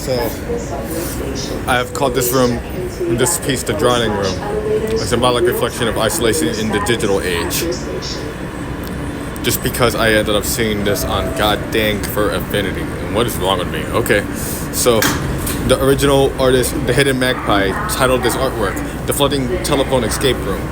So, I have called this piece the drawing room, a symbolic reflection of isolation in the digital age. Just because I ended up seeing this on God dang for Infinity. And what is wrong with me? Okay, so the original artist, the Hidden Magpie, titled this artwork, The Floating Telephone Escape Room.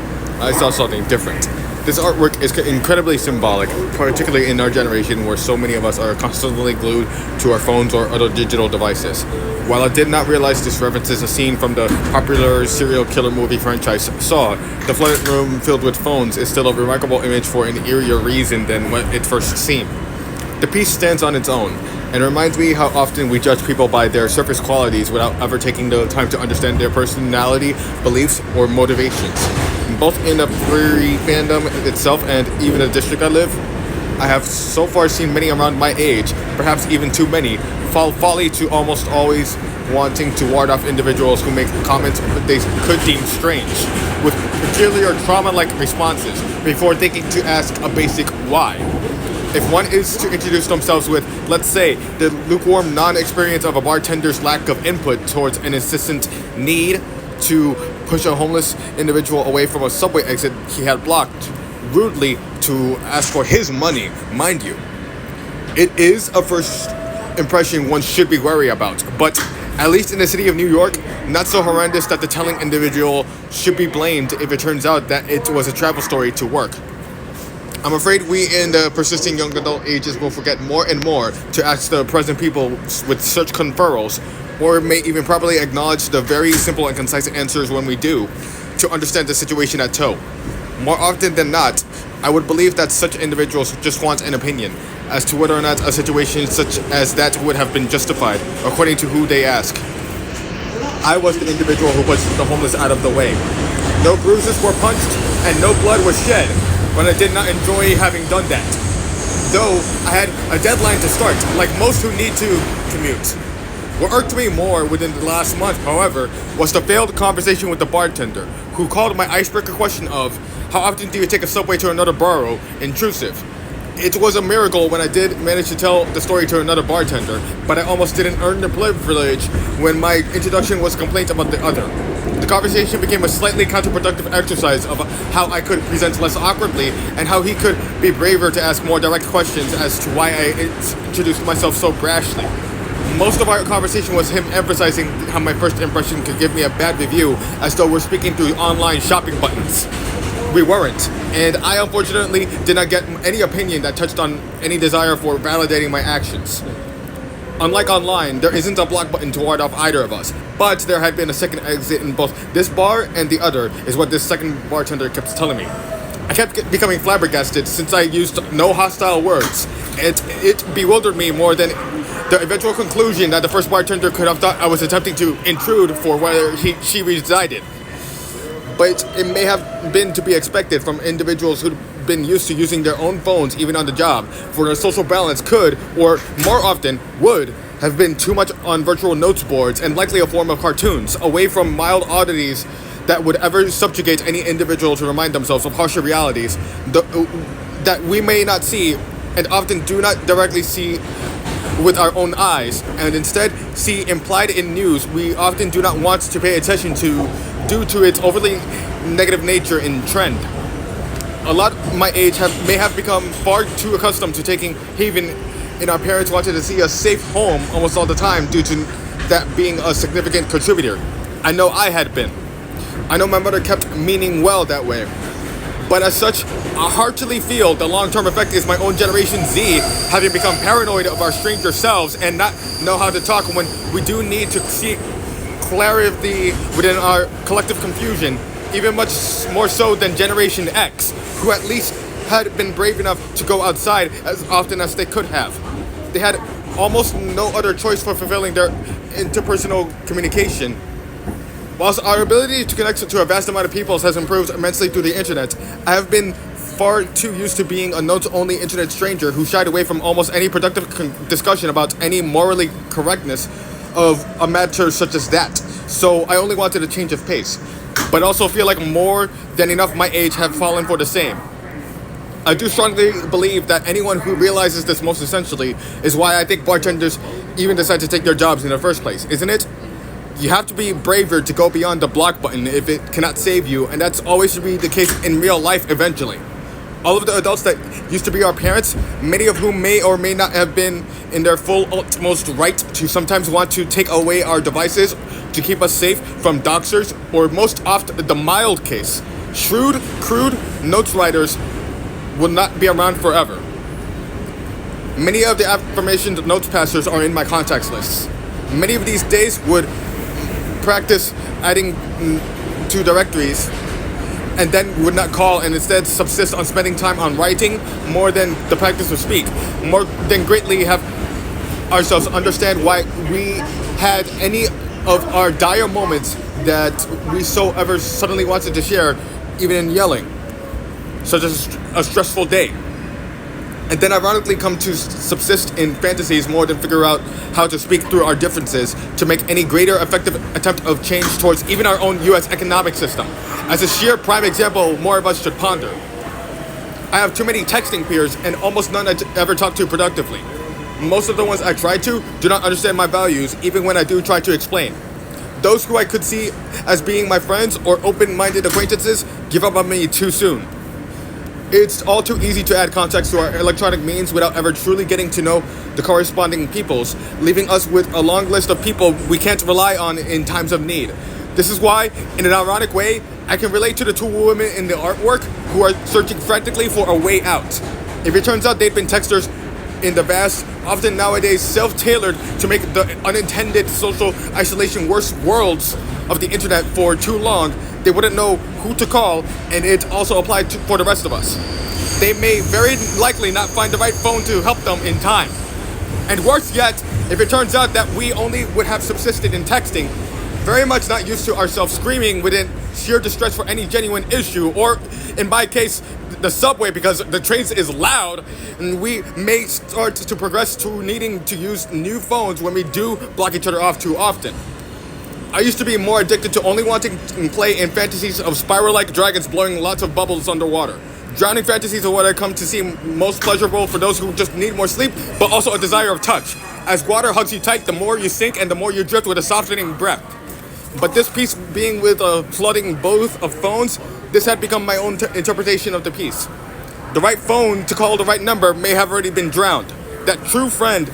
I saw something different. This artwork is incredibly symbolic, particularly in our generation where so many of us are constantly glued to our phones or other digital devices. While I did not realize this references a scene from the popular serial killer movie franchise Saw, the flooded room filled with phones is still a remarkable image for an eerier reason than when it first seemed. The piece stands on its own and reminds me how often we judge people by their surface qualities without ever taking the time to understand their personality, beliefs, or motivations. Both in the furry fandom itself and even the district I live, I have so far seen many around my age, perhaps even too many, fall folly to almost always wanting to ward off individuals who make comments they could deem strange, with peculiar trauma-like responses before thinking to ask a basic why. If one is to introduce themselves with, let's say, the lukewarm non-experience of a bartender's lack of input towards an insistent need to push a homeless individual away from a subway exit he had blocked, rudely to ask for his money, mind you. It is a first impression one should be wary about, but at least in the city of New York, not so horrendous that the telling individual should be blamed if it turns out that it was a travel story to work. I'm afraid we in the persisting young adult ages will forget more and more to ask the present people with such conferrals, or may even properly acknowledge the very simple and concise answers when we do, to understand the situation at toe. More often than not, I would believe that such individuals just want an opinion as to whether or not a situation such as that would have been justified, according to who they ask. I was the individual who pushed the homeless out of the way. No bruises were punched and no blood was shed, but I did not enjoy having done that. Though I had a deadline to start, like most who need to commute. What irked me more within the last month, however, was the failed conversation with the bartender, who called my icebreaker question of, "How often do you take a subway to another borough?" intrusive. It was a miracle when I did manage to tell the story to another bartender, but I almost didn't earn the privilege when my introduction was a complaint about the other. The conversation became a slightly counterproductive exercise of how I could present less awkwardly and how he could be braver to ask more direct questions as to why I introduced myself so brashly. Most of our conversation was him emphasizing how my first impression could give me a bad review as though we're speaking through online shopping buttons. We weren't, and I unfortunately did not get any opinion that touched on any desire for validating my actions. Unlike online, there isn't a block button to ward off either of us, but there had been a second exit in both this bar and the other, is what this second bartender kept telling me. I kept becoming flabbergasted since I used no hostile words. It bewildered me more than the eventual conclusion that the first bartender could have thought I was attempting to intrude for where she resided. But it may have been to be expected from individuals who'd been used to using their own phones even on the job, for their social balance could, or more often would, have been too much on virtual notes boards and likely a form of cartoons, away from mild oddities that would ever subjugate any individual to remind themselves of harsher realities that we may not see and often do not directly see with our own eyes, and instead see implied in news we often do not want to pay attention to due to its overly negative nature in trend. A lot my age may have become far too accustomed to taking haven in our parents wanted to see us safe home almost all the time due to that being a significant contributor. I know I had been. I know my mother kept meaning well that way. But as such, I heartily feel the long-term effect is my own Generation Z having become paranoid of our stranger selves and not know how to talk when we do need to seek clarity within our collective confusion, even much more so than Generation X, who at least had been brave enough to go outside as often as they could have. They had almost no other choice for fulfilling their interpersonal communication. Whilst our ability to connect to a vast amount of people has improved immensely through the internet, I have been far too used to being a notes-only internet stranger who shied away from almost any productive discussion about any morally correctness of a matter such as that. So I only wanted a change of pace, but also feel like more than enough my age have fallen for the same. I do strongly believe that anyone who realizes this most essentially is why I think bartenders even decide to take their jobs in the first place, isn't it? You have to be braver to go beyond the block button if it cannot save you, and that's always to be the case in real life eventually. All of the adults that used to be our parents, many of whom may or may not have been in their full utmost right to sometimes want to take away our devices to keep us safe from doxers, or most often the mild case, shrewd, crude notes writers will not be around forever. Many of the affirmation notes passers are in my contacts lists. Many of these days would practice adding to directories and then would not call and instead subsist on spending time on writing more than the practice of speak, more than greatly have ourselves understand why we had any of our dire moments that we so ever suddenly wanted to share, even in yelling, such as a stressful day. And then ironically come to subsist in fantasies more than figure out how to speak through our differences to make any greater effective attempt of change towards even our own U.S. economic system. As a sheer prime example, more of us should ponder. I have too many texting peers and almost none I ever talk to productively. Most of the ones I try to do not understand my values, even when I do try to explain. Those who I could see as being my friends or open-minded acquaintances give up on me too soon. It's all too easy to add context to our electronic means without ever truly getting to know the corresponding peoples, leaving us with a long list of people we can't rely on in times of need. This is why, in an ironic way, I can relate to the two women in the artwork who are searching frantically for a way out. If it turns out they've been texters in the vast, often nowadays self-tailored to make the unintended social isolation worst worlds of the internet for too long, they wouldn't know who to call, and it also applied for the rest of us. They may very likely not find the right phone to help them in time. And worse yet, if it turns out that we only would have subsisted in texting, very much not used to ourselves screaming within sheer distress for any genuine issue, or in my case, the subway because the trains is loud, and we may start to progress to needing to use new phones when we do block each other off too often. I used to be more addicted to only wanting to play in fantasies of Spyro-like dragons blowing lots of bubbles underwater. Drowning fantasies are what I come to see most pleasurable for those who just need more sleep, but also a desire of touch. As water hugs you tight, the more you sink and the more you drift with a softening breath. But this piece being with a flooding both of phones, this had become my own interpretation of the piece. The right phone to call the right number may have already been drowned. That true friend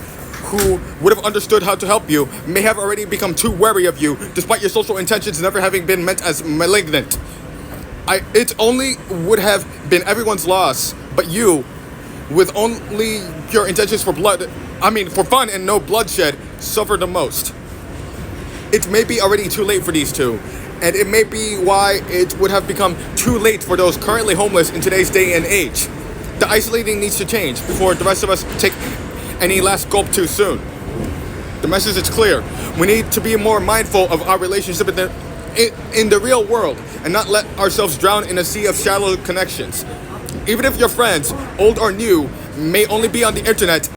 who would have understood how to help you may have already become too wary of you, despite your social intentions never having been meant as malignant. It only would have been everyone's loss, but you, with only pure intentions for fun and no bloodshed, suffer the most. It may be already too late for these two, and it may be why it would have become too late for those currently homeless in today's day and age. The isolating needs to change before the rest of us take any last gulp too soon. The message is clear. We need to be more mindful of our relationship in the real world and not let ourselves drown in a sea of shallow connections. Even if your friends, old or new, may only be on the internet